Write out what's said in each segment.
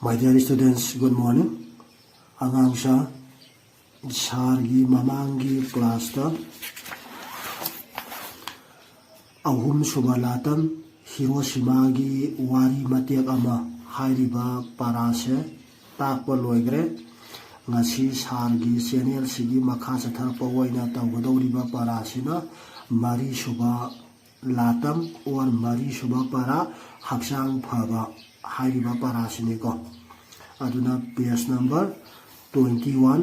My dear students, good morning. Angang sa sargi mamangi class ta ahum subalatam Hiroshima gi wari matek ama hairiba parase takpa loigre ngasi sargi channel sigi makha satharpa oina tawgadoriba parasina mari suba latam or mari suba para haksang phaba hairiba parasini ko aduna page number 21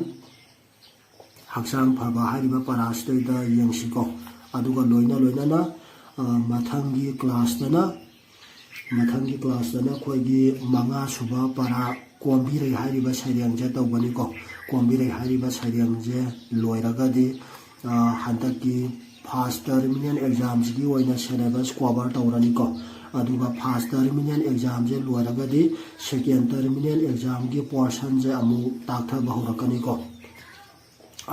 haksang phaba hairiba parasida yengsiko aduga loina na mathangi class dana khoigi manga suba para kombire hairiba sairang je tawbani ko kombire hairiba sairang je loiragadi handaki first terminal exams gi oina syllabus cover tawrani ko aduga first terminal exam je loiragadi second terminal exam gi portion je amu takthaba horakani ko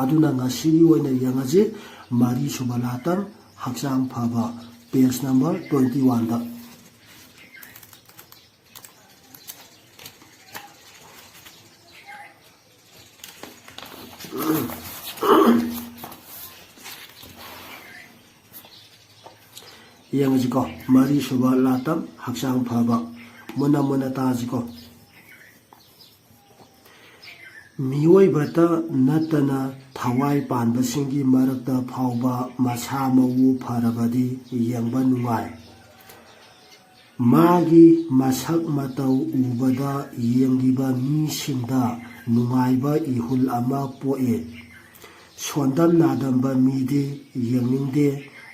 aduna ngasi oina yangaje mari subalatam haksang phaba page number 21 da yangaji ko mari subalatam haksang phaba muna tajiko mioi bata natana thawai panba singi marakta phauba masa mau pharabadi yangba nungai magi masak matau ubada yangiba mi singda nungaiba ihul ama poe sondam nadamba mide yangingde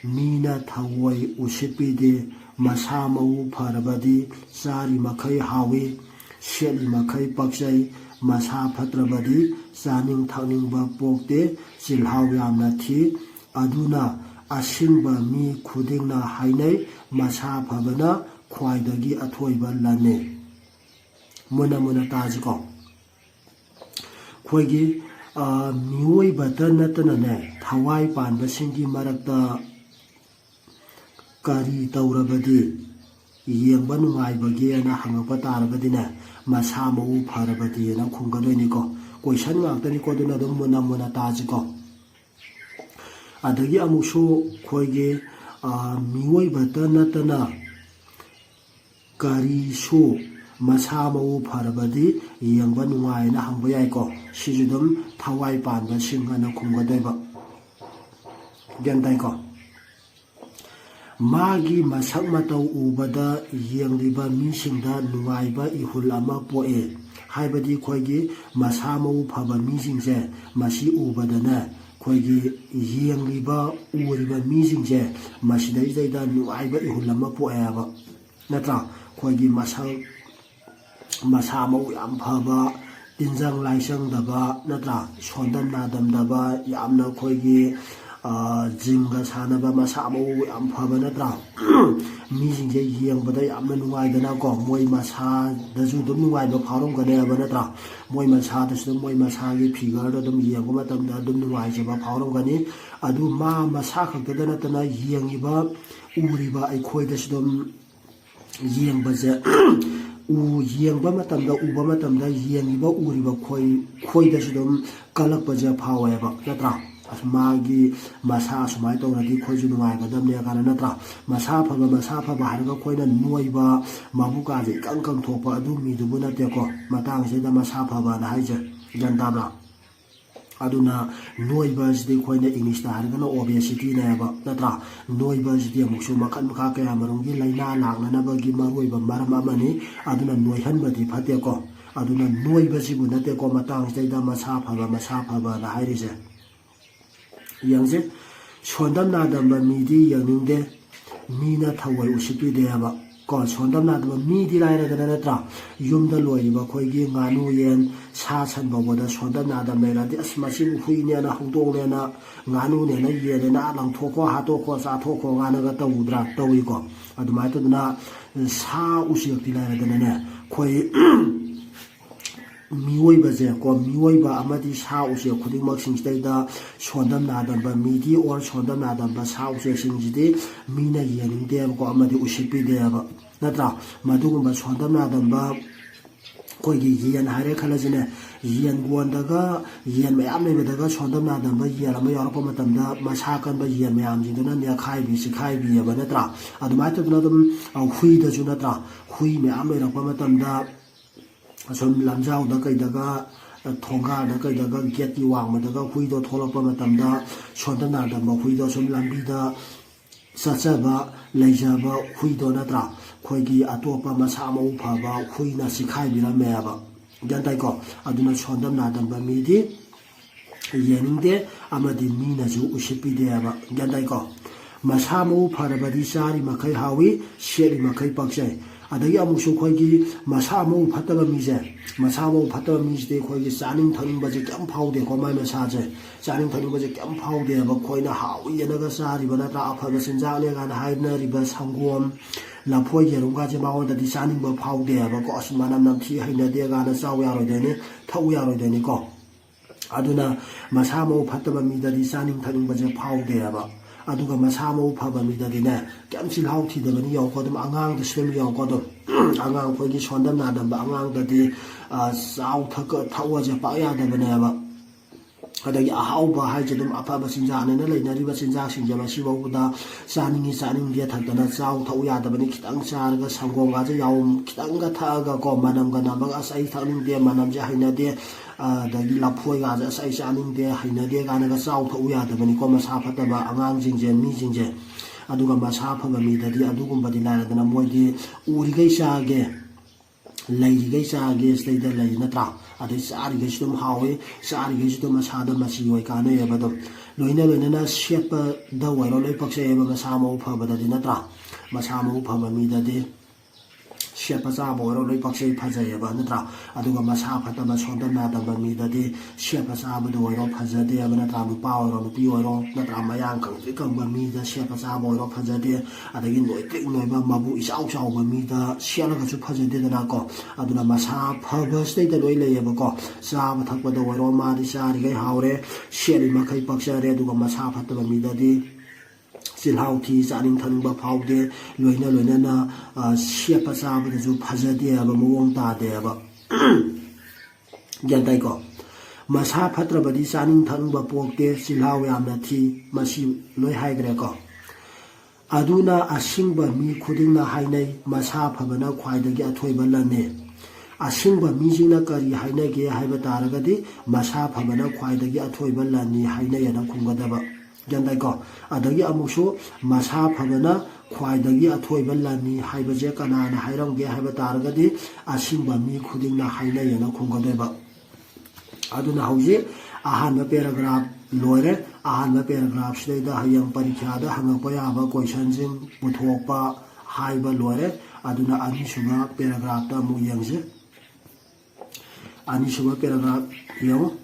mina thawai usipide masa mau pharabadi sari makai hawe sheli makai pakchai masa phatrabadi chaning thangingba pokte chilhaw yamna thi aduna asingba mi khudingna hainai masa phabana khwaidagi athoiba lane muna tajiko khoigi mioi batana tanane thawai panba singi marakta kari taurabadi yengba nungaibagi ana hangapa tarabadina masa mau pharabadi na khungadoni ko question ngaktani ko duna dum muna tajiko adagi amusu khoige mioi batana tana kari su masa mau pharabadi yengba nungai na hangba yai ko sijudum thawai panba singana khungadoiba gendai ko magi masak matau ubada yengliba misingda nungaiba ihul ama poe haibadi khoigi masa mau phaba misingje masi ubadana khoigi yengliba uriba misingje masidai daida nungaiba ihul ama poe aba natra khoigi masa mau yam phaba tinjang laisang daba natra sondam nadam daba yamna khoigi jimga sanaba masa mau yam phaba natra misingje yengbada yamna nungaidana ko moi masa dasu dum nungaida pharom gane aba natra moi masa dasu moi masa gi figure da dum yengba matamda dum nungaijaba pharom gani adu masa khakda natana yengiba uriba ai khoidasu dum yengbaje yengba matamda uba matamda yengiba uriba khoidasu dum kalakpaje phaweba natra magi masa sumai tawradi khoju nungai gadamne kana natra masa phaba harga khoina noiba mabuka je kangkang thopa adu mi dubu na te ko matang se da masa phaba na haije jandabra aduna noiba je khoina english da harga na obesity na ba natra noiba je muksu makan maka kaya marungi laina lakna na ba gi maroiba maram amani aduna noihan badi phate ko aduna noiba jibu na te ko matang se da masa phaba na haije yangje sondam nadamba midi yaningde mina thawai usipide aba ko sondam nadamba midi laira da natra yumda loiba khoigi nganu yen sa chan baboda sondam nadamba radi asmasin huine na hungdong na nganu ne na yele na lang thoko ha to ko sa thoko ngana ga tawudra tawi ko adumai to na sa usiyakti laira da ne khoi mioi baje ko mioi ba amadi sa use khuding mak singstei da sondam nadam ba midi or sondam nadam ba sa use singjide mina yening de ko amadi usipi de ba natra madugum ba sondam nadam ba koigi yen hare khalajine yen gondaga yen mayam lebadaga sondam nadamba yen ama yorapa matamda masa kanba yen mayam jingduna ne khaibi si khaibi aba natra adumai taduna dum hui da ju natra hui mayam lerapa matamda som lamjau da kaidaga thonga da kaidaga get ki wang madaga hui do tholapa matamda sondam nadamba hui do som lambi da sachaba leijaba hui do natra koigi atopa masa mau phaba hui na sikhai birame aba gantai ko aduna sondam nadamba midi yeningde amadi mina ju usipide aba gantai ko masa mau pharabadi sari makai hawi sheri makai paksai adagi amusu koigi masa mau phataba mije masa mau phataba mije koigi chaning thaning baje kam phaude ko mai masa je chaning thaning baje kam phaude aba koina hawi yanaga sari bana ta aphaga sinja le gan haibna riba sangom lapoi yerum ga je maon da di chaning ba phaude aba ko asmanam nam thi haina de ga na chaw ya roi de ni thau ya roi de ni ko aduna masa mau phataba mi da di chaning thaning baje phaude aba aduga masa mau phaba mi da dine kam sil hau thi de bani yaw ko dum angang da swem yaw ko dum angang ko gi sondam na dam ba angang da di saw thak thawa je pa ya da bane ba adagi ahau ba hai je dum apa ba sinja ne na leina ri ba sinja sing je ba si ba da saning dia thak da na saw thau ya da bani kitang char ga sangong ga je yaw kitang ga tha ga ko manam ga na ba asai thaning de manam je haina de dagi lapoi ga ja sai chaning de haina de ga na ga saw thau ya da bani ko masa phata ba angang jing je mi jing je aduga masa phaba mi da di adugum ba di la da na moi di uri gai sa ge lai gai sa ge stay da lai na tra adu sari ge stum hawe sari ge stum masa da masi wai ka ne ba do loina na shepa da wai ro lai pakse ba masa mau phaba da di na tra masa mau phaba mi da di shepa sa bo ro lai pakse phaja ya ba na tra aduga masa phata ba sondam na da ba mi da di shepa sa ba do ro phaja de ba na tra mu pa ro pi ro na tra ma yang khang ti kam ba mi da shepa sa bo ro phaja de adagi noi tik noi ba mabu isau sau ba mi da shela ga chu phaja de na ko aduna masa phaba stay da loi le ya ba ko sa ba thak ba do ro ma di sa ri gai haure sheli ma khai paksa re aduga masa phata ba mi da di silhau thi chaning thaning ba phaude loina na shepa sa ba ju phaja de ba mawong ta de ba gantai ko masa phatra badi chaning thaning ba pokte silhau yamna thi masi loi hai gre ko aduna asingba mi khuding na hainai masa phabana khwaidagi athoi ba lane asingba mi jingna kari haina ge haiba taragadi masa phabana khwaidagi athoi ba lani haina yana khungada ba gantai ko adagi amusu masa phabana khwaidagi athoi ba lani haiba je kana na hairam ge haiba taragadi asingba mi khuding na haina yana khungada ba aduna hauji ahanba paragraph loire ahanba paragraph sida hayang parikha da hangpa ya ba question jing puthokpa haiba loire aduna ani suba paragraph ta mu yangje ani suba paragraph yo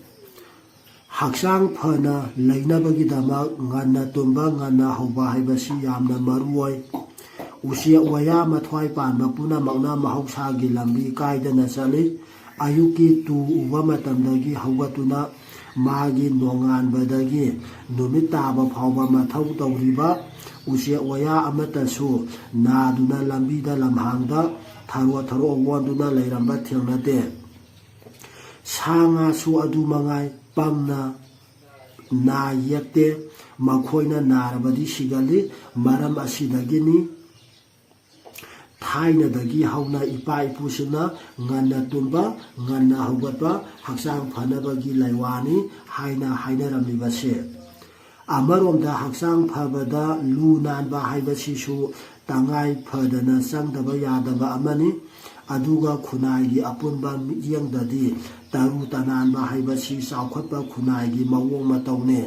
haksang phana lainabagi dama nganna tumba nganna hoba haibasi yamna maruoi usia waya mathwai pan puna magna mahausa gi lambi kaidana chali ayuki tu uba matamdagi haugatuna magi nongan badagi numit taba phawba mathau tawriba usia waya amatasu naduna lambi da lamhangda tharo wanduna leiramba thengnate sanga su adu mangai pamna na yekte makhoina narabadi sigali maram asidagini thaina dagi hauna ipa ipusina nganna tumba nganna haugatba haksang phanabagi laiwani haina ramibase amaromda haksang phabada lu nanba haibasisu tangai phadana sangdaba yadaba amani aduga khunai apunba yengdadi taru tananba haibasi saukhatba khunai gi mawong matawne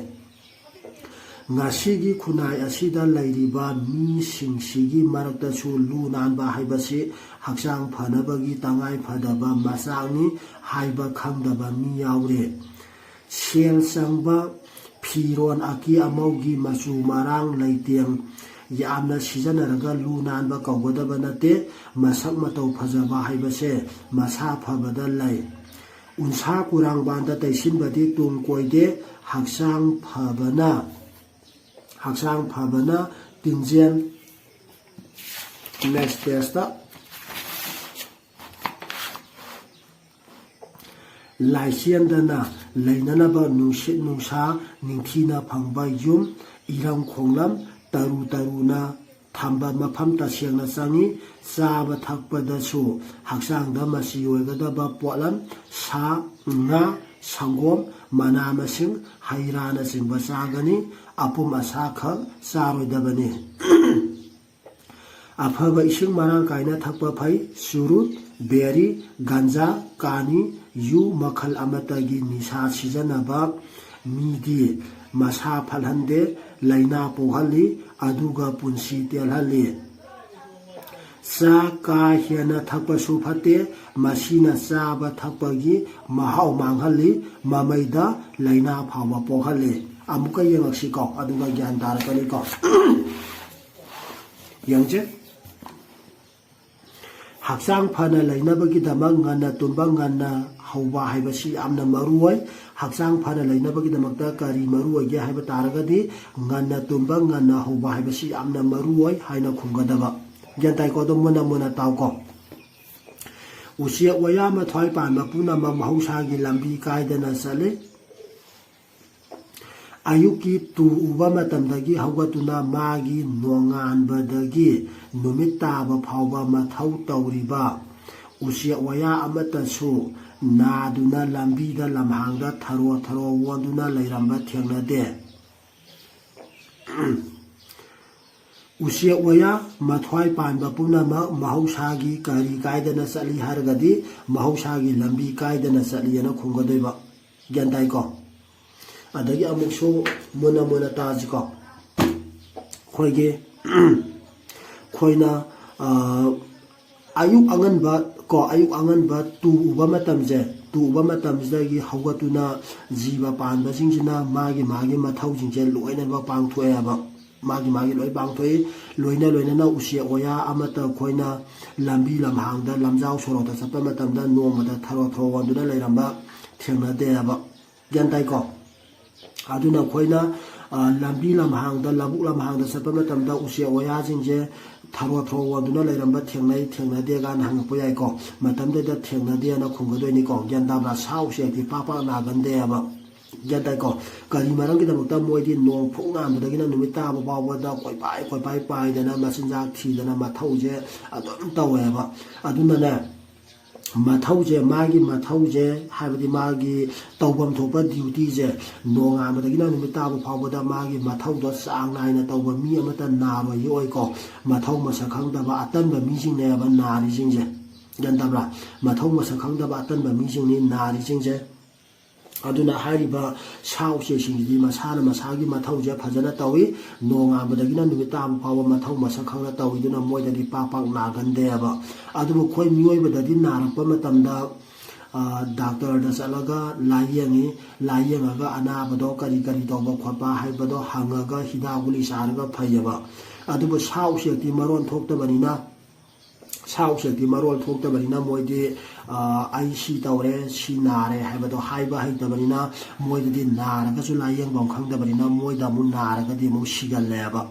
ngasigi khunai asida lairiba mi singsigi marakta su lu nanba haibasi haksang phanabagi tangai phadaba masangni haiba khangdaba mi yaure sel sangba phiron aki amaugi masu marang leiteng yamna sijanaraga lu nanba kawgadaba nate masak matau phajaba haibase masa phabada lai unsa kurang banda taisinbadi tung koide haksang phabana tinjen next testa ꯂꯥꯏꯆꯦꯟꯗꯅ ꯂꯩꯅꯅꯕ ꯅꯨꯡꯁꯤꯠ ꯅꯨꯡꯁꯥ ꯅꯤꯡꯊꯤꯅ ꯐꯪꯕ ꯌꯨꯝ ꯏꯔꯝ ꯈꯣꯡꯂꯝ ꯇꯔꯨ ꯇꯔꯨꯅ ꯊꯝꯕ ꯃꯐꯝ ꯇꯁꯦꯡꯅ ꯆꯪꯏ ꯆꯥꯕ ꯊꯛꯄꯗꯁꯨ ꯍꯛꯆꯥꯡꯗ ꯃꯆꯤ ꯑꯣꯏꯒꯗꯕ ꯄꯣꯠꯂꯝ ꯁꯥ ꯉꯥ ꯁꯪꯒꯣꯝ ꯃꯅꯥ ꯃꯁꯤꯡ ꯍꯩ ꯔꯥꯅꯆꯤꯡꯕ ꯆꯥꯒꯅꯤ ꯑꯄꯨꯝ ꯑꯁꯥ ꯈꯛ ꯆꯥꯔꯣꯏꯗꯕꯅꯤ ꯑꯐꯕ ꯏꯁꯤꯡ ꯃꯔꯥꯡ ꯀꯥꯏꯅ ꯊꯛꯄ ꯐꯩ ꯆꯨꯔꯨꯠ ꯕꯦꯔꯤ ꯒꯟꯖꯥ ꯀꯥꯅꯤ ꯌꯨ ꯃꯈꯜ ꯑꯃꯠꯇꯒꯤ ꯅꯤꯁꯥ ꯁꯤꯖꯤꯟꯅꯕ ꯃꯤꯗꯤ ꯃꯁꯥ ꯐꯠꯍꯟꯗꯦ ꯂꯩꯅꯥ ꯄꯣꯛꯍꯜꯂꯤ ꯑꯗꯨꯒ ꯄꯨꯟꯁꯤ ꯇꯦꯜꯍꯜꯂꯤ ꯆꯥ ꯀꯥ ꯍꯦꯟꯅ ꯊꯛꯄꯁꯨ ꯐꯠꯇꯦ ꯃꯁꯤꯅ ꯆꯥꯕ ꯊꯛꯄꯒꯤ ꯃꯍꯥꯎ ꯃꯥꯡꯍꯜꯂꯤ ꯃꯃꯩꯗ ꯂꯩꯅꯥ ꯐꯥꯎꯕ ꯄꯣꯛꯍꯜꯂꯤ ꯑꯃꯨꯛꯀ ꯌꯦꯡꯉꯛꯁꯤꯀꯣ ꯑꯗꯨꯒ ꯒ꯭ꯌꯥꯟ ꯇꯥꯔꯛꯀꯅꯤꯀꯣ ꯌꯦꯡꯁꯦ ꯍꯛꯆꯥꯡ ꯐꯅ ꯂꯩꯅꯕꯒꯤꯗꯃꯛ ꯉꯟꯅ ꯇꯨꯝꯕ ꯉꯟꯅ ꯍꯧꯕ ꯍꯥꯏꯕꯁꯤ ꯌꯥꯝꯅ ꯃꯔꯨꯑꯣꯏ ꯍꯛꯆꯥꯡ ꯐꯅ ꯂꯩꯅꯕꯒꯤꯗꯃꯛꯇ ꯀꯔꯤ ꯃꯔꯨꯑꯣꯏꯒꯦ ꯍꯥꯏꯕ ꯇꯥꯔꯒꯗꯤ ꯉꯟꯅ ꯇꯨꯝꯕ ꯉꯟꯅ ꯍꯧꯕ ꯍꯥꯏꯕꯁꯤ ꯌꯥꯝꯅ ꯃꯔꯨꯑꯣꯏ ꯍꯥꯏꯅ ꯈꯨꯝꯒꯗꯕ ꯒ꯭ꯌꯥꯟ ꯇꯥꯏꯀꯣ ꯑꯗꯨꯝ ꯃꯨꯟꯅ ꯃꯨꯟꯅ ꯇꯥꯎꯀꯣ ꯎꯆꯦꯛ ꯋꯥꯌꯥ ꯃꯊ꯭ꯋꯥꯏ ꯄꯥꯟꯕ ꯄꯨꯝꯅꯃꯛ ꯃꯍꯧꯁꯥꯒꯤ ꯂꯝꯕꯤ ꯀꯥꯏꯗꯅ ꯆꯠꯂꯤ ꯑꯌꯨꯛꯀꯤ ꯇꯨ ꯎꯕ ꯃꯇꯝꯗꯒꯤ ꯍꯧꯒꯠꯇꯨꯅ ꯃꯥꯒꯤ ꯅꯣꯡꯉꯥꯟꯕꯗꯒꯤ ꯅꯨꯃꯤꯠ ꯇꯥꯕ ꯐꯥꯎꯕ ꯃꯊꯧ ꯇꯧꯔꯤꯕ ꯎꯆꯦꯛ ꯋꯥꯌꯥ ꯑꯃꯠꯇꯁꯨ ꯅꯥꯗꯨꯅ ꯂꯝꯕꯤꯗ ꯂꯝꯍꯥꯡꯗ ꯊꯔꯣ ꯊꯔꯣ ꯑꯣꯟꯗꯨꯅ ꯂꯩꯔꯝꯕ ꯊꯦꯡꯅꯗꯦ ꯎꯆꯦꯛ ꯋꯥꯌꯥ ꯃꯊ꯭ꯋꯥꯏ ꯄꯥꯟꯕ ꯄꯨꯝꯅꯃꯛ ꯃꯍꯧꯁꯥꯒꯤ ꯀꯔꯤ ꯀꯥꯏꯗꯅ ꯆꯠꯂꯤ ꯍꯥꯏꯔꯒꯗꯤ ꯃꯍꯧꯁꯥꯒꯤ ꯂꯝꯕꯤ ꯀꯥꯏꯗꯅ ꯆꯠꯂꯤꯅ ꯈꯨꯝꯒꯗꯣꯏꯕ ꯒ꯭ꯌꯥꯟ ꯇꯥꯏꯀꯣ ꯑꯗꯒꯤ ꯑꯃꯨꯛꯁꯨ ꯃꯨꯟꯅ ꯃꯨꯟꯅ ꯇꯥꯁꯤꯀꯣ ꯑꯩꯈꯣꯏꯅ ꯑꯌꯨꯛ ꯑꯉꯟꯕ ꯇꯨ ꯎꯕ ꯃꯇꯝꯁꯤꯗꯒꯤ ꯍꯧꯒꯠꯇꯨꯅ ꯖꯤꯕ ꯄꯥꯟꯕꯁꯤꯡꯁꯤꯅ ꯃꯥꯒꯤ ꯃꯊꯧꯁꯤꯡꯁꯦ ꯂꯣꯏꯅꯃꯛ ꯄꯥꯡꯊꯣꯛꯑꯦꯕ ꯃꯥꯒꯤ ꯂꯣꯏ ꯄꯥꯡꯊꯣꯛꯏ ꯂꯣꯏꯅꯅ ꯎꯆꯦꯛ ꯋꯥꯌꯥ ꯑꯃꯠꯇ ꯑꯩꯈꯣꯏꯅ ꯂꯝꯕꯤ ꯂꯝꯍꯥꯡꯗ ꯂꯝꯖꯥꯎ ꯁꯣꯔꯣꯛꯇ ꯆꯠꯄ ꯃꯇꯝꯗ ꯅꯣꯡꯃꯗ ꯊꯔꯣ ꯊꯔꯣ ꯑꯣꯟꯗꯨꯅ ꯂꯩꯔꯝꯕ ꯊꯦꯡꯅꯗꯦꯕ ꯒ꯭ꯌꯥꯟ ꯇꯥꯏꯀꯣ ꯑꯗꯨꯅ ꯑꯩꯈꯣꯏꯅ ꯂꯝꯕꯤ ꯂꯝꯍꯥꯡꯗ ꯂꯧꯕꯨꯛ ꯂꯝꯍꯥꯡꯗ ꯆꯠꯄ ꯃꯇꯝꯗ ꯎꯆꯦꯛ ꯋꯥꯌꯥꯁꯤꯡꯁꯦ ꯊꯔꯣ ꯊꯔꯣ ꯑꯣꯟꯗꯨꯅ ꯂꯩꯔꯝꯕ ꯊꯦꯡꯅꯗꯦ ꯀꯥꯏꯅ ꯍꯪꯉꯛꯄ ꯌꯥꯏꯀꯣ ꯃꯇꯝꯗꯨꯗ ꯊꯦꯡꯅꯗꯦꯅ ꯈꯨꯝꯒꯗꯣꯏꯅꯤꯀꯣ ꯒ꯭ꯌꯥꯟ ꯇꯥꯕ꯭ꯔꯥ ꯁꯥ ꯎꯆꯦꯛꯇꯤ ꯄꯥꯛ ꯅꯥꯒꯟꯗꯦꯕ ꯒ꯭ꯌꯥꯟ ꯇꯥꯏꯀꯣ ꯀꯔꯤ ꯃꯔꯝꯒꯤꯗꯃꯛꯇ ꯃꯣꯏꯗꯤ ꯅꯣꯡ ꯐꯨꯛ ꯉꯥꯟꯕꯗꯒꯤꯅ ꯅꯨꯃꯤꯠ ꯇꯥꯕ ꯐꯥꯎꯕꯗ ꯀꯣꯏꯄꯥꯏ ꯄꯥꯏꯗꯅ ꯃꯆꯤꯟꯖꯥꯛ ꯊꯤꯗꯅ ꯃꯊꯧꯁꯦ ꯑꯗꯨꯝ ꯇꯧꯋꯦꯕ ꯑꯗꯨꯅꯅꯦ ꯃꯥꯒꯤ ꯃꯊꯧꯁꯦ ꯍꯥꯏꯕꯗꯤ ꯃꯥꯒꯤ ꯇꯧꯐꯝ ꯊꯣꯛꯄ ꯗ꯭ꯌꯨꯇꯤꯁꯦ ꯅꯣꯡꯉꯥꯟꯕꯗꯒꯤꯅ ꯅꯨꯃꯤꯠ ꯇꯥꯕ ꯐꯥꯎꯕꯗ ꯃꯥꯒꯤ ꯃꯊꯧꯗꯣ ꯆꯥꯡ ナꯏꯅ ꯇꯧꯕ ꯃꯤ ꯑꯃꯠꯇ ꯅꯥꯔꯣꯏ ꯑꯣꯏꯀꯣ ꯃꯊꯧ ꯃꯁꯛ ꯈꯪꯗꯕ ꯑꯇꯟꯕ ꯃꯤꯁꯤꯡꯅꯦꯕ ꯅꯥꯔꯤꯁꯤꯡꯁꯦ ꯒ꯭ꯌꯥꯟ ꯇꯥꯕ꯭ꯔꯥ ꯃꯊꯧ ꯃꯁꯛ ꯈꯪꯗꯕ ꯑꯇꯟꯕ ꯃꯤꯁꯤꯡꯅꯤ ꯅꯥꯔꯤꯁꯤꯡꯁꯦ ꯑꯗꯨꯅ ꯍꯥꯏꯔꯤꯕ ꯁꯥ ꯎꯆꯦꯛꯁꯤꯡꯁꯤꯗꯤ ꯃꯁꯥꯅ ꯃꯁꯥꯒꯤ ꯃꯊꯧꯁꯦ ꯐꯖꯅ ꯇꯧꯏ ꯅꯣꯡꯉꯥꯟꯕꯗꯒꯤꯅ ꯅꯨꯃꯤꯠ ꯇꯥꯕ ꯐꯥꯎꯕ ꯃꯊꯧ ꯃꯁꯛ ꯈꯪꯅ ꯇꯧꯏꯗꯨꯅ ꯃꯣꯏꯗꯗꯤ ꯄꯥꯛ ꯅꯥꯒꯟꯗꯦꯕ ꯑꯗꯨꯕꯨ ꯑꯩꯈꯣꯏ ꯃꯤꯑꯣꯏꯕꯗꯗꯤ ꯅꯥꯔꯛꯄ ꯃꯇꯝꯗ ꯗꯥꯛꯇꯔꯗ ꯆꯠꯂꯒ ꯂꯥꯏꯌꯦꯡꯉꯒ ꯑꯅꯥꯕꯗꯣ ꯀꯔꯤ ꯇꯧꯕ ꯈꯣꯠꯄ ꯍꯥꯏꯕꯗꯣ ꯍꯪꯉꯒ ꯍꯤꯗꯥꯛ ꯒꯨꯂꯤ ꯆꯥꯔꯒ ꯐꯩꯌꯦꯕ ꯑꯗꯨꯕꯨ ꯁꯥ ꯎꯆꯦꯛꯇꯤ ꯃꯔꯣꯟ ꯊꯣꯛꯇꯕꯅꯤ나 ꯃꯣꯏꯗꯤ ꯑꯩ ꯁꯤ ꯇꯧꯔꯦ ꯁꯤ ꯅꯥꯔꯦ ꯍꯥꯏꯕꯗꯣ ꯍꯥꯏꯕ ꯍꯩꯇꯕꯅꯤꯅ ꯃꯣꯏꯗꯗꯤ ꯅꯥꯔꯒꯁꯨ ꯂꯥꯏꯌꯦꯡꯐꯝ ꯈꯪꯗꯕꯅꯤꯅ ꯃꯣꯏꯗ ꯑꯃꯨꯛ ꯅꯥꯔꯒꯗꯤ ꯑꯃꯨꯛ ꯁꯤꯒꯜꯂꯦꯕ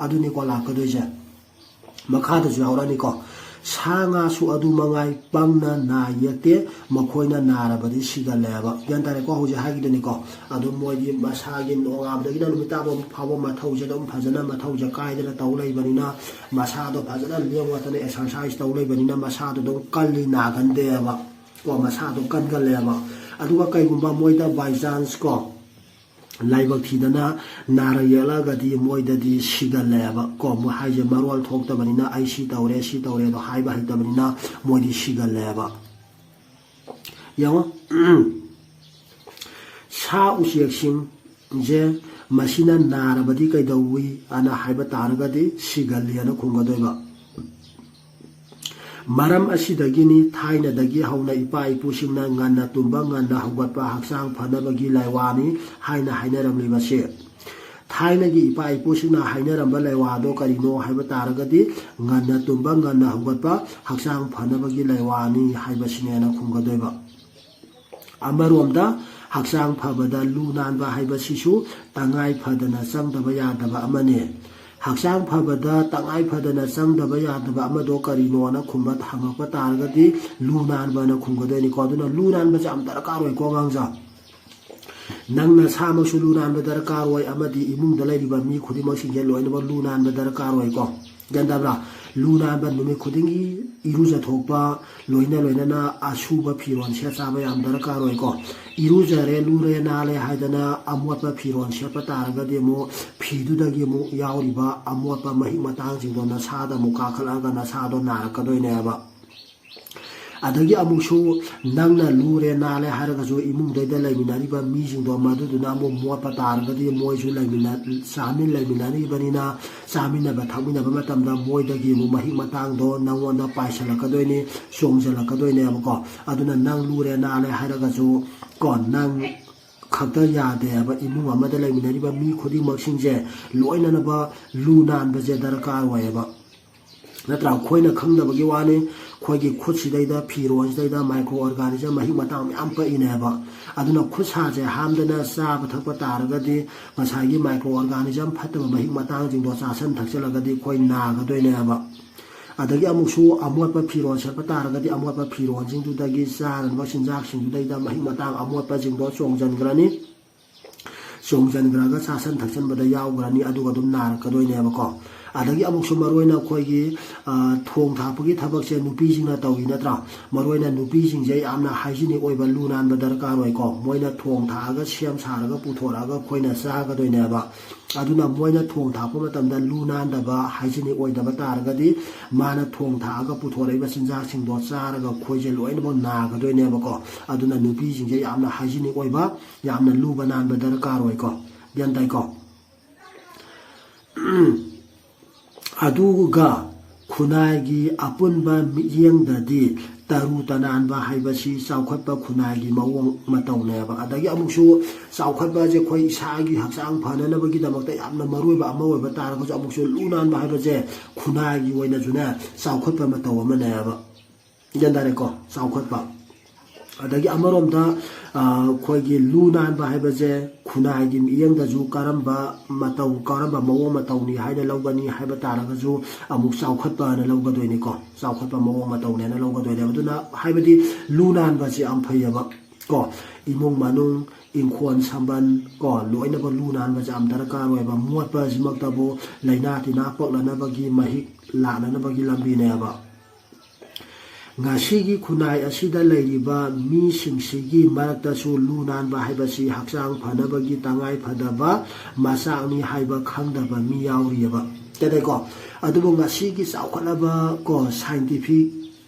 ꯑꯗꯨꯅꯤꯀꯣ ꯂꯥꯛꯀꯗꯣꯏꯁꯦ ꯃꯈꯥꯗꯁꯨ ꯌꯥꯎꯔꯛꯑꯅꯤꯀꯣ ꯁꯥ ꯉꯥꯁꯨ ꯑꯗꯨ ꯃꯉꯥꯏ ꯄꯪꯅ ꯅꯥ ꯌꯦꯛꯇꯦ ꯃꯈꯣꯏꯅ ꯅꯥꯔꯕꯗꯤ ꯁꯤꯒꯜꯂꯦꯕ ꯒ꯭ꯌꯥꯟ ꯇꯥꯔꯦꯀꯣ ꯍꯧꯖꯤꯛ ꯍꯥꯏꯈꯤꯗꯨꯅꯤꯀꯣ ꯑꯗꯨ ꯃꯣꯏꯗꯤ ꯃꯁꯥꯒꯤ ꯅꯣꯡꯉꯥꯟꯕꯗꯒꯤꯅ ꯅꯨꯃꯤꯠ ꯇꯥꯕ ꯐꯥꯎꯕ ꯃꯊꯧꯁꯦ ꯑꯗꯨꯝ ꯐꯖꯅ ꯃꯊꯧꯁꯦ ꯀꯥꯏꯗꯅ ꯇꯧ ꯂꯩꯕꯅꯤꯅ ꯃꯁꯥꯗꯣ ꯐꯖꯅ ꯂꯦꯡꯋꯥꯠꯇꯅ ꯑꯦꯛꯁꯔꯁꯥꯏꯁ ꯇꯧ ꯂꯩꯕꯅꯤꯅ ꯃꯁꯥꯗꯣ ꯑꯗꯨꯝ ꯀꯜꯂꯤ ꯅꯥꯒꯟꯗꯦꯕ ꯀꯣ ꯃꯁꯥꯗꯣ ꯀꯟꯒꯜꯂꯦꯕ ꯑꯗꯨꯒ ꯀꯩꯒꯨꯝꯕ ꯃꯣꯏꯗ ꯕꯥꯏ ꯆꯥꯟꯁ ꯀꯣ ꯂꯥꯏꯕꯛ ꯊꯤꯗꯅ ꯅꯥꯔ ꯌꯦꯛꯂꯒꯗꯤ ꯃꯣꯏꯗꯗꯤ ꯁꯤꯒꯜꯂꯦꯕ ꯀꯣ ꯃꯣꯏ ꯍꯥꯏꯁꯦ ꯃꯔꯣꯜ ꯊꯣꯛꯇꯕꯅꯤꯅ ꯑꯩ ꯁꯤ ꯇꯧꯔꯦ ꯑꯗꯣ ꯍꯥꯏꯕ ꯍꯩꯇꯕꯅꯤꯅ ꯃꯣꯏꯗꯤ ꯁꯤꯒꯜꯂꯦꯕ ꯌꯦꯡꯉꯣ ꯁꯥ ꯎꯆꯦꯛꯁꯤꯡꯁꯦ ꯃꯁꯤꯅ ꯅꯥꯔꯕꯗꯤ ꯀꯩꯗꯧꯏ ꯑꯅ ꯍꯥꯏꯕ ꯇꯥꯔꯒꯗꯤ ꯁꯤꯒꯜꯂꯤꯅ ꯈꯨꯝꯒꯗꯣꯏꯕ ꯃꯔꯝ ꯑꯁꯤꯗꯒꯤꯅꯤ ꯊꯥꯏꯅꯗꯒꯤ ꯍꯧꯅ ꯏꯄꯥ ꯏꯄꯨꯁꯤꯡꯅ ꯉꯟꯅ ꯇꯨꯝꯕ ꯉꯟꯅ ꯍꯧꯒꯠꯄ ꯍꯛꯆꯥꯡ ꯐꯅꯕꯒꯤ ꯂꯩꯋꯥꯅꯤ ꯍꯥꯏꯅ ꯍꯥꯏꯅꯔꯝꯂꯤꯕꯁꯦ थाइनगी इपा इपुसिना हाइनरंबा लेवादो करिनो हाइबा तारगदि ngana tumba ngana hugatpa haksang phanabagi laiwani haibasineना खुमगदोइबा अमरोमदा haksang phabada lu nanba haibasisu tangai phadana changdaba yadaba amane ꯍꯛꯆꯥꯡ ꯐꯕꯗ ꯇꯉꯥꯏ ꯐꯗꯅ ꯆꯪꯗꯕ ꯌꯥꯗꯕ ꯑꯃꯗꯣ ꯀꯔꯤꯅꯣꯅ ꯈꯨꯝꯕ ꯍꯪꯉꯛꯄ ꯇꯥꯔꯒꯗꯤ ꯂꯨ ꯅꯥꯟꯕꯅ ꯈꯨꯝꯒꯗꯣꯏꯅꯤꯀꯣ ꯑꯗꯨꯅ ꯂꯨ ꯅꯥꯟꯕꯁꯦ ꯌꯥꯝ ꯗꯔꯀꯥꯔ ꯑꯣꯏꯀꯣ ꯑꯉꯥꯡꯖꯥ ꯅꯪꯅ ꯁꯥꯃꯛꯁꯨ ꯂꯨ ꯅꯥꯟꯕ ꯗꯔꯀꯥꯔ ꯑꯣꯏ ꯑꯃꯗꯤ ꯏꯃꯨꯡꯗ ꯂꯩꯔꯤꯕ ꯃꯤ ꯈꯨꯗꯤꯡꯃꯛꯁꯤꯡꯁꯦ ꯂꯣꯏꯅꯃꯛ ꯂꯨ ꯅꯥꯟꯕ ꯗꯔꯀꯥꯔ ꯑꯣꯏꯀꯣ ꯒ꯭ꯌꯥꯟ ꯇꯥꯕ꯭ꯔꯥ ꯂꯨ ꯅꯥꯟꯕ ꯅꯨꯃꯤꯠ ꯈꯨꯗꯤꯡꯒꯤ ꯏꯔꯨꯖꯊꯣꯛꯄ ꯂꯣꯏꯅꯅ ꯑꯁꯨꯕ ꯐꯤꯔꯣꯜ ꯁꯦꯠ ꯆꯥꯕ ꯌꯥꯝ ꯗꯔꯀꯥꯔ ꯑꯣꯏꯀꯣ ꯏꯔꯨꯖꯔꯦ ꯂꯨꯔꯦ ꯅꯥꯜꯂꯦ ꯍꯥꯏꯗꯅ ꯑꯃꯣꯠꯄ ꯐꯤꯔꯣꯜ ꯁꯦꯠꯄ ꯇꯥꯔꯒꯗꯤ ꯑꯃꯨꯛ ꯐꯤꯗꯨꯗꯒꯤ ꯑꯃꯨꯛ ꯌꯥꯎꯔꯤꯕ ꯑꯃꯣꯠꯄ ꯃꯍꯤꯛ ꯃꯇꯥꯡꯁꯤꯡꯗꯣ ꯅꯁꯥꯗ ꯑꯃꯨꯛ ꯀꯥꯈꯠꯂꯛꯑꯒ ꯅꯁꯥꯗꯣ ꯅꯥꯔꯛꯀꯗꯣꯏꯅꯦꯕ ꯑꯗꯒꯤ ꯑꯃꯨꯛꯁꯨ ꯅꯪꯅ ꯂꯨꯔꯦ ꯅꯥꯜꯂꯦ ꯍꯥꯏꯔꯒꯁꯨ ꯏꯃꯨꯡꯗꯩꯗ ꯂꯩꯃꯤꯟꯅꯔꯤꯕ ꯃꯤꯁꯤꯡꯗꯣ ꯃꯗꯨꯗꯨꯅ ꯑꯃꯨꯛ ꯃꯣꯠꯄ ꯇꯥꯔꯒꯗꯤ ꯃꯣꯏꯁꯨ ꯂꯩꯃꯤꯟꯅꯔꯤꯕꯅꯤꯅ ꯆꯥꯃꯤꯟꯅꯕ ꯊꯛꯃꯤꯟꯅꯕ ꯃꯇꯝꯗ ꯃꯣꯏꯗꯒꯤ ꯑꯃꯨꯛ ꯃꯍꯤꯛ ꯃꯇꯥꯡꯗꯣ ꯅꯪꯉꯣꯟꯗ ꯄꯥꯏꯁꯤꯜꯂꯛꯀꯗꯣꯏꯅꯤ ꯆꯣꯡꯁꯤꯜꯂꯛꯀꯗꯣꯏꯅꯦꯕꯀꯣ ꯑꯗꯨꯅ ꯅꯪ ꯂꯨꯔꯦ ꯅꯥꯜꯂꯦ ꯍꯥꯏꯔꯒꯁꯨ ꯀꯣ ꯅꯪ ꯈꯛꯇ ꯌꯥꯗꯦꯕ ꯏꯃꯨꯡ ꯑꯃꯗ ꯂꯩꯃꯤꯟꯅꯔꯤꯕ ꯃꯤ ꯈꯨꯗꯤꯡꯃꯛꯁꯤꯡꯁꯦ ꯂꯣꯏꯅꯅꯕ ꯂꯨ ꯅꯥꯟꯕꯁꯦ ꯗꯔꯀꯥꯔ ꯑꯣꯏꯌꯦꯕ ꯅꯠꯇ꯭ꯔꯥ ꯑꯩꯈꯣꯏꯅ ꯈꯪꯗꯕꯒꯤ ꯋꯥꯅꯤ ꯑꯩꯈꯣꯏꯒꯤ ꯈꯨꯠꯁꯤꯗꯩꯗ ꯐꯤꯔꯣꯜꯁꯤꯗꯩꯗ ꯃꯥꯏꯀ꯭ꯔꯣ ꯑꯣꯔꯒꯥꯅꯤꯖꯝ ꯃꯍꯤꯛ ꯃꯇꯥꯡ ꯃꯌꯥꯝ ꯄꯛꯏꯅꯦꯕ ꯑꯗꯨꯅ ꯈꯨꯠ ꯁꯥꯁꯦ ꯍꯥꯝꯗꯅ ꯆꯥꯕ ꯊꯛꯄ ꯇꯥꯔꯒꯗꯤ ꯉꯁꯥꯏꯒꯤ ꯃꯥꯏꯀ꯭ꯔꯣ ꯑꯣꯔꯒꯥꯅꯤꯖꯝ ꯐꯠꯇꯕ ꯃꯍꯤꯛ ꯃꯇꯥꯡꯁꯤꯡꯗꯣ ꯆꯥꯁꯤꯟ ꯊꯛꯆꯜꯂꯒꯗꯤ ꯑꯩꯈꯣꯏ ꯅꯥꯒꯗꯣꯏꯅꯦꯕ ꯑꯗꯒꯤ ꯑꯃꯨꯛꯁꯨ ꯑꯃꯣꯠꯄ ꯐꯤꯔꯣꯜ ꯁꯦꯠꯄ ꯇꯥꯔꯒꯗꯤ ꯑꯃꯣꯠꯄ ꯐꯤꯔꯣꯜꯁꯤꯡꯗꯨꯗꯒꯤ ꯆꯥꯅꯕ ꯆꯤꯟꯖꯥꯛꯁꯤꯡꯗꯨꯗꯩꯗ ꯃꯍꯤꯛ ꯃꯇꯥꯡ ꯑꯃꯣꯠꯄꯁꯤꯡꯗꯣ ꯆꯣꯡꯁꯤꯟꯈ꯭ꯔꯒ ꯆꯥꯁꯤꯟ ꯊꯛꯆꯟꯕꯗ ꯌꯥꯎꯈ꯭ꯔꯅꯤ ꯑꯗꯨꯒ ꯑꯗꯨꯝ ꯅꯥꯔꯛꯀꯗꯣꯏꯅꯦꯕꯀꯣ ꯑꯗꯒꯤ ꯑꯃꯨꯛꯁꯨ ꯃꯔꯨꯑꯣꯏꯅ ꯑꯩꯈꯣꯏꯒꯤ ꯊꯣꯡ ꯊꯥꯛꯄꯒꯤ ꯊꯕꯛꯁꯦ ꯅꯨꯄꯤꯁꯤꯡꯅ ꯇꯧꯏ ꯅꯠꯇ꯭ꯔꯥ ꯃꯔꯨꯑꯣꯏꯅ ꯅꯨꯄꯤꯁꯤꯡꯁꯦ ꯌꯥꯝꯅ ꯍꯥꯏꯖꯤꯅꯤꯛ ꯑꯣꯏꯕ ꯂꯨ ꯅꯥꯟꯕ ꯗꯔꯀꯥꯔ ꯑꯣꯏꯀꯣ ꯃꯣꯏꯅ ꯊꯣꯡ ꯊꯥꯛꯑꯒ ꯁꯦꯝ ꯁꯥꯔꯒ ꯄꯨꯊꯣꯔꯛꯑꯒ ꯑꯩꯈꯣꯏꯅ ꯆꯥꯒꯗꯣꯏꯅꯦꯕ ꯑꯗꯨꯅ ꯃꯣꯏꯅ ꯊꯣꯡ ꯊꯥꯛꯄ ꯃꯇꯝꯗ ꯂꯨ ꯅꯥꯟꯗꯕ ꯍꯥꯏꯖꯤꯅꯤꯛ ꯑꯣꯏꯗꯕ ꯇꯥꯔꯒꯗꯤ ꯃꯥꯅ ꯊꯣꯡ ꯊꯥꯛꯑꯒ ꯄꯨꯊꯣꯔꯛꯏꯕ ꯆꯤꯟꯖꯥꯛꯁꯤꯡꯗꯣ ꯆꯥꯔꯒ ꯑꯩꯈꯣꯏꯁꯦ ꯂꯣꯏꯅꯃꯛ ꯅꯥꯒꯗꯣꯏꯅꯦꯕꯀꯣ ꯑꯗꯨꯅ ꯅꯨꯄꯤꯁꯤꯡꯁꯦ ꯌꯥꯝꯅ ꯍꯥꯏꯖꯤꯅꯤꯛ ꯑꯣꯏꯕ ꯌꯥꯝꯅ ꯂꯨꯕ ꯅꯥꯟꯕ ꯗꯔꯀꯥꯔ ꯑꯣꯏꯀꯣ ꯒ꯭ꯌꯥꯟ ꯇꯥꯏꯀꯣ ꯑꯗꯨꯒ ꯈꯨꯟꯅꯥꯏꯒꯤ ꯑꯄꯨꯟꯕ ꯃꯤꯠꯌꯦꯡꯗꯗꯤ ꯇꯔꯨ ꯇꯅꯥꯟꯕ ꯍꯥꯏꯕꯁꯤ ꯆꯥꯎꯈꯠꯄ ꯈꯨꯟꯅꯥꯏꯒꯤ ꯃꯑꯣꯡ ꯃꯇꯧꯅꯦꯕ ꯑꯗꯒꯤ ꯑꯃꯨꯛꯁꯨ ꯆꯥꯎꯈꯠꯄꯁꯦ ꯑꯩꯈꯣꯏ ꯏꯁꯥꯒꯤ ꯍꯛꯆꯥꯡ ꯐꯅꯅꯕꯒꯤꯗꯃꯛꯇ ꯌꯥꯝꯅ ꯃꯔꯨꯑꯣꯏꯕ ꯑꯃ ꯑꯣꯏꯕ ꯇꯥꯔꯒꯁꯨ ꯑꯃꯨꯛꯁꯨ ꯂꯨ ꯅꯥꯟꯕ ꯍꯥꯏꯕꯁꯦ ꯈꯨꯟꯅꯥꯏꯒꯤ ꯑꯣꯏꯅꯁꯨꯅꯦ ꯆꯥꯎꯈꯠꯄ ꯃꯇꯧ ꯑꯃꯅꯦꯕ ꯒ꯭ꯌꯥꯟ ꯇꯥꯔꯦꯀꯣ ꯆꯥꯎꯈꯠꯄ ꯑꯗꯒꯤ ꯑꯃꯔꯣꯝꯗ ꯑꯩꯈꯣꯏꯒꯤ ꯂꯨ ꯅꯥꯟꯕ ꯍꯥꯏꯕꯁꯦ ꯈꯨꯟꯅꯥꯏꯒꯤ ꯃꯤꯠꯌꯦꯡꯗꯁꯨ ꯀꯔꯝꯕ ꯃꯑꯣꯡ ꯃꯇꯧꯅꯤ ꯍꯥꯏꯅ ꯂꯧꯒꯅꯤ ꯍꯥꯏꯕ ꯇꯥꯔꯒꯁꯨ ꯑꯃꯨꯛ ꯆꯥꯎꯈꯠꯄꯅ ꯂꯧꯒꯗꯣꯏꯅꯤꯀꯣ ꯆꯥꯎꯈꯠꯄ ꯃꯑꯣꯡ ꯃꯇꯧꯅꯦꯅ ꯂꯧꯒꯗꯣꯏꯅꯦꯕ ꯑꯗꯨꯅ ꯍꯥꯏꯕꯗꯤ ꯂꯨ ꯅꯥꯟꯕꯁꯦ ꯌꯥꯝ ꯐꯩꯌꯦꯕ ꯀꯣ ꯏꯃꯨꯡ ꯃꯅꯨꯡ ꯏꯪꯈꯣꯜ ꯁꯝꯕꯟ ꯀꯣ ꯂꯣꯏꯅꯃꯛ ꯂꯨ ꯅꯥꯟꯕꯁꯦ ꯌꯥꯝ ꯗꯔꯀꯥꯔ ꯑꯣꯏꯕ ꯃꯣꯠꯄꯁꯤꯃꯛꯇꯕꯨ ꯂꯩꯅꯥ ꯇꯤꯟꯅꯥ ꯄꯛꯅꯅꯕꯒꯤ ꯃꯍꯤꯛ ꯂꯥꯛꯅꯅꯕꯒꯤ ꯂꯝꯕꯤꯅꯦꯕ ꯉꯁꯤꯒꯤ ꯈꯨꯟꯅꯥꯏ ꯑꯁꯤꯗ ꯂꯩꯔꯤꯕ ꯃꯤꯁꯤꯡꯁꯤꯒꯤ ꯃꯔꯛꯇꯁꯨ ꯂꯨ ꯅꯥꯟꯕ ꯍꯥꯏꯕꯁꯤ ꯍꯛꯆꯥꯡ ꯐꯅꯕꯒꯤ ꯇꯉꯥꯏ ꯐꯗꯕ ꯃꯆꯥꯛꯅꯤ ꯍꯥꯏꯕ ꯈꯪꯗꯕ ꯃꯤ ꯌꯥꯎꯔꯤꯑꯕ ꯇꯦꯗꯩꯀꯣ ꯑꯗꯨꯕꯨ ꯉꯁꯤꯒꯤ ꯆꯥꯎꯈꯠꯂꯕ ꯀꯣ ꯁꯥꯏꯟꯇꯤꯐꯤꯛ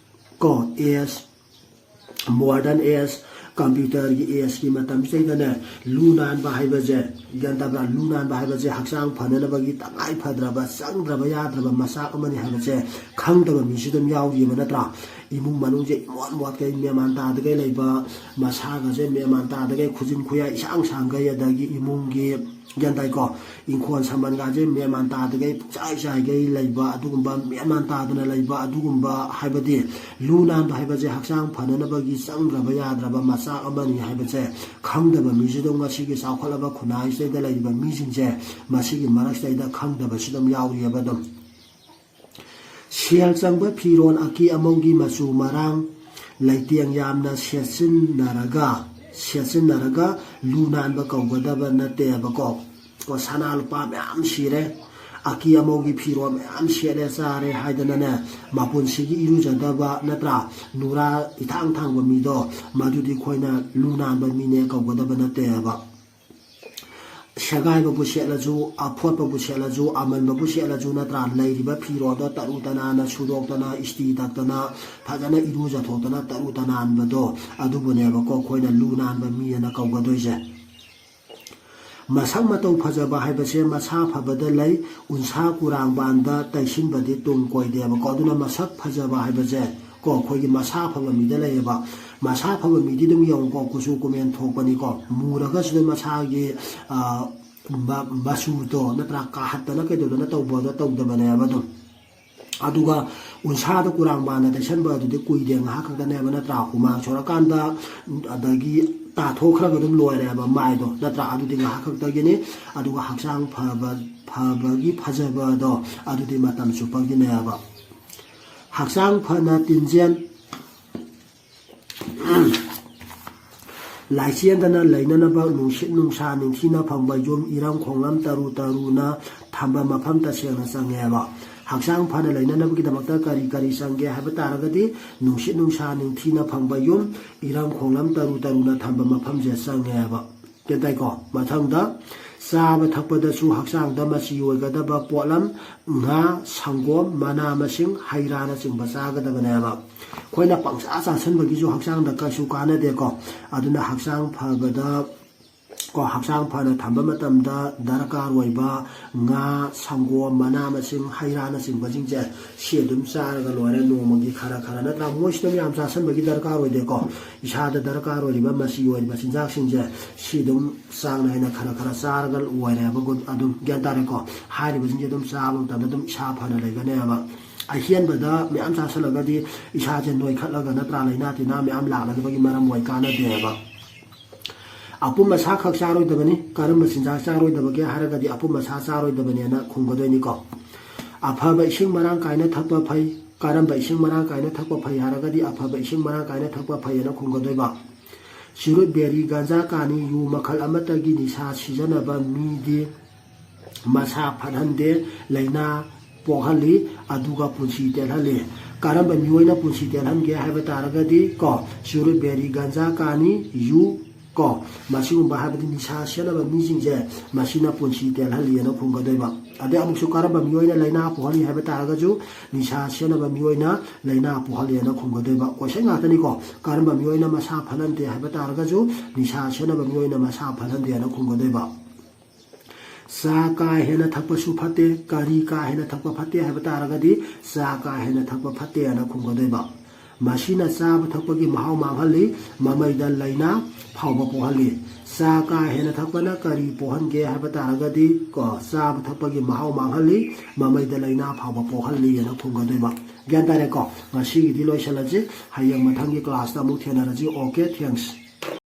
ꯀꯣ ꯑꯦꯖ ꯃꯣꯗꯔꯟ ꯑꯦꯖ ꯀꯝꯄ꯭ꯌꯨꯇꯔꯒꯤ ꯑꯦꯖꯀꯤ ꯃꯇꯝꯁꯤꯗꯅꯦ ꯂꯨ ꯅꯥꯟꯕ ꯍꯥꯏꯕꯁꯦ ꯒ꯭ꯌꯥꯟ ꯇꯥꯕ꯭ꯔꯥ ꯂꯨ ꯅꯥꯟꯕ ꯍꯥꯏꯕꯁꯦ ꯍꯛꯆꯥꯡ ꯐꯅꯅꯕꯒꯤ tangai ꯐꯗ꯭ꯔꯕ ꯆꯪꯗ꯭ꯔꯕ ꯌꯥꯗ꯭ꯔꯕ ꯃꯁꯥꯛ ꯑꯃꯅꯤ ꯍꯥꯏꯕꯁꯦ ꯈꯪꯗꯕ ꯃꯤꯁꯨ ꯑꯗꯨꯝ ꯌꯥꯎꯔꯤꯕ ꯅꯠꯇ꯭ꯔꯥ ꯏꯃꯨꯡ ꯃꯅꯨꯡꯁꯦ ꯃꯣꯠꯀꯩ ꯃꯦꯃꯥꯟ ꯇꯥꯗꯒꯩ ꯂꯩꯕ ꯃꯁꯥꯒꯁꯦ ꯃꯦꯃꯥꯟ ꯇꯥꯗꯒꯩ ꯈꯨꯖꯤꯟ ꯈꯨꯌꯥ ꯏꯁꯥꯡ ꯁꯥꯡꯒꯩ ꯑꯗꯒꯤ ꯏꯃꯨꯡꯒꯤ ꯒ꯭ꯌꯥꯟ ꯇꯥꯏꯀꯣ ꯏꯪꯈꯣꯜ ꯁꯝꯕꯟꯒꯥꯁꯦ ꯃꯦꯃꯥꯟ ꯇꯥꯗꯒꯩ ꯄꯨꯡꯆꯥꯏ ꯆꯥꯏꯒꯩ ꯂꯩꯕ ꯑꯗꯨꯒꯨꯝꯕ ꯃꯦꯃꯥꯟ ꯇꯥꯗꯅ ꯂꯩꯕ ꯑꯗꯨꯒꯨꯝꯕ ꯍꯥꯏꯕꯗꯤ ꯂꯨ ꯅꯥꯟꯕ ꯍꯥꯏꯕꯁꯦ ꯍꯛꯆꯥꯡ ꯐꯅꯅꯕꯒꯤ ꯆꯪꯗ꯭ꯔꯕ ꯌꯥꯗ꯭ꯔꯕ ꯃꯆꯥꯛ ꯑꯃꯅꯤ ꯍꯥꯏꯕꯁꯦ ꯈꯪꯗꯕ ꯃꯤꯁꯨ ꯉꯁꯤꯒꯤ ꯆꯥꯎꯈꯠꯂꯕ ꯈꯨꯟꯅꯥꯏꯁꯤꯗ ꯂꯩꯔꯤꯕ ꯃꯤꯁꯤꯡꯁꯦ ꯃꯁꯤꯒꯤ ꯃꯔꯛꯁꯤꯗ ꯈꯪꯗꯕꯁꯨ ꯑꯗꯨꯝ ꯌꯥꯎꯔꯤꯑꯕ ꯑꯗꯨꯝ ꯁꯦꯜ ꯆꯪꯕ ꯐꯤꯔꯣꯜ ꯑꯀꯤ ꯑꯃꯧꯒꯤ ꯃꯆꯨ ꯃꯔꯥꯡ ꯂꯩꯇꯦꯡ ꯌꯥꯝꯅ ꯁꯦꯠꯆꯤꯟꯅꯔꯒ ꯂꯨ ꯅꯥꯟꯕ ꯀꯧꯒꯗꯕ ꯅꯠꯇꯦꯕꯀꯣ ꯁꯅꯥ ꯂꯨꯄꯥ ꯃꯌꯥꯝ ꯁꯤꯔꯦ ꯑꯀꯤ ꯑꯃꯧꯒꯤ ꯐꯤꯔꯣꯜ ꯃꯌꯥꯝ ꯁꯦꯠꯂꯦ ꯆꯥꯔꯦ ꯍꯥꯏꯗꯅꯅꯦ ꯃꯄꯨꯟꯁꯤꯒꯤ ꯏꯔꯨꯖꯗꯕ ꯅꯠꯇ꯭ꯔꯥ ꯅꯨꯔꯥ ꯏꯊꯥꯡ ꯊꯥꯡꯕ ꯃꯤꯗꯣ ꯃꯗꯨꯗꯤ ꯑꯩꯈꯣꯏꯅ ꯂꯨ ꯅꯥꯟꯕ ꯃꯤꯅꯦ ꯀꯧꯒꯗꯕ ꯅꯠꯇꯦꯕ ꯁꯦꯒꯥꯏꯕꯕꯨ ꯁꯦꯠꯂꯁꯨ ꯑꯐꯣꯠꯄꯕꯨ ꯁꯦꯠꯂꯁꯨ ꯑꯃꯟꯕꯕꯨ ꯁꯦꯠꯂꯁꯨ ꯅꯠꯇ꯭ꯔꯥ ꯂꯩꯔꯤꯕ ꯐꯤꯔꯣꯜꯗꯣ ꯇꯔꯨ ꯇꯅꯥꯟꯅ ꯁꯨꯗꯣꯛꯇꯅ ꯏꯁꯇꯤ ꯇꯛꯇꯅ ꯐꯖꯅ ꯏꯔꯨꯖꯊꯣꯛꯇꯅ ꯇꯔꯨ ꯇꯅꯥꯟꯕꯗꯣ ꯑꯗꯨꯕꯨꯅꯦꯕꯀꯣ ꯑꯩꯈꯣꯏꯅ ꯂꯨ ꯅꯥꯟꯕ ꯃꯤꯑꯅ ꯀꯧꯒꯗꯣꯏꯁꯦ ꯃꯁꯛ ꯃꯇꯧ ꯐꯖꯕ ꯍꯥꯏꯕꯁꯦ ꯃꯁꯥ ꯐꯕꯗ ꯂꯩ ꯎꯟꯁꯥ ꯀꯨꯔꯥꯡꯕꯥꯟꯗ ꯇꯩꯁꯤꯟꯕꯗꯤ ꯇꯨꯡ ꯀꯣꯏꯗꯦꯕꯀꯣ ꯑꯗꯨꯅ ꯃꯁꯛ ꯐꯖꯕ ꯍꯥꯏꯕꯁꯦ ꯀꯣ ꯑꯩꯈꯣꯏꯒꯤ ꯃꯁꯥ ꯐꯕ ꯃꯤꯗ ꯂꯩꯌꯦꯕ ꯃꯁꯥ ꯐꯕ ꯃꯤꯗꯤ ꯑꯗꯨꯝ ꯌꯦꯡꯉꯨꯀꯣ ꯀꯨꯆꯨ ꯀꯨꯃꯦꯟ ꯊꯣꯛꯄꯅꯤꯀꯣ ꯃꯨꯔꯒꯁꯨ ꯑꯗꯨꯝ ꯃꯁꯥꯒꯤ ꯃꯆꯨꯗꯣ ꯅꯠꯇ꯭ꯔꯥ ꯀꯥꯍꯠꯇꯅ ꯀꯩꯗꯧꯗꯅ ꯇꯧꯕꯗꯣ ꯇꯧꯗꯕꯅꯦꯕ ꯑꯗꯨꯝ aduga unsada kurang bana taisanba adudi kuide nga khakdane ba natra humang chorakanda adagi ta thokhraba dum loire ba maido natra adudi nga khakdagini aduga haksang phabagi phajaba do adudi matam chupagine ba haksang phana tinjen laisiandana lainana ba nusit nungsa ningthina phangba yom irang khonglam taru taruna thamba mafam ta sengna sangeba haksang phana lainana bagi damakta kari sangge haba taragadi nusit nungsa ningthina phangba yom irang khonglam taru taruna thamba mafam je sangeba kentai ko mathangda saba thakpada su haksang da masi oigadaba potlam nga sangom mana masing hairana chingba chagadaba neba khoina pangsa sanbagi ju haksang da ka su kana de ko aduna haksang phabada ko haksang phana thamba matamda darakar oiba nga sangom mana masing hairana chingba jingje sedum charaga loire nomagi khara na tra moistam yam cha sanbagi darakar oide ko isada darakar oiba masi oiba sinjak singje sidum sang naina khara charaga oire ba god adum gyantare ko hari ba jingje dum chabam tamda dum isha phana leigane ba ahian bada me am cha salagadi isha je noi khatlaga natra leina tina me am lagna bagi maram moi kana de ba apuma sa khak charoi dabani karam sinja charoi dabage haragadi apuma sa charoi dabani na khunggodoi ko aphaba ising marang kaina thakpa phai karam ba ising marang kaina thakpa phai haragadi aphaba ising marang kaina thakpa phai na khunggodoi ba sirut beri ganja kani yu makhal amatagi nisa sijana ba midi masa phanhande laina pohali aduga punsi telhale karam ba miyoina punsi telhange haiba taragadi ko sirut beri ganja kani yu ko masing bahabdi nisa sena ba mijingje masina punsi telhali na khunggodoi ba ade amuksu karam ba miyoina laina pohali haiba taragaju nisa sena ba miyoina laina pohali na khunggodoi ba ko senga tani ko karam ba miyoina masa phanante haiba taragaju nisa sena ba miyoina masa phanande na khunggodoi ba sa ka hena thakpa su phate kari ka hena thakpa phate haiba taragadi sa ka hena thakpa phate na khunggodoi ba masina saba thakpagi mahau manghali mamaida laina phauba pohali sa ka hena thakpana kari pohange haiba taragadi ko saba thakpagi mahau manghali mamaida laina phauba pohali na khunggodoi ba gyantare ko ngasi gi diloi salaje hayang mathangi class ta mu thenaraji okay thanks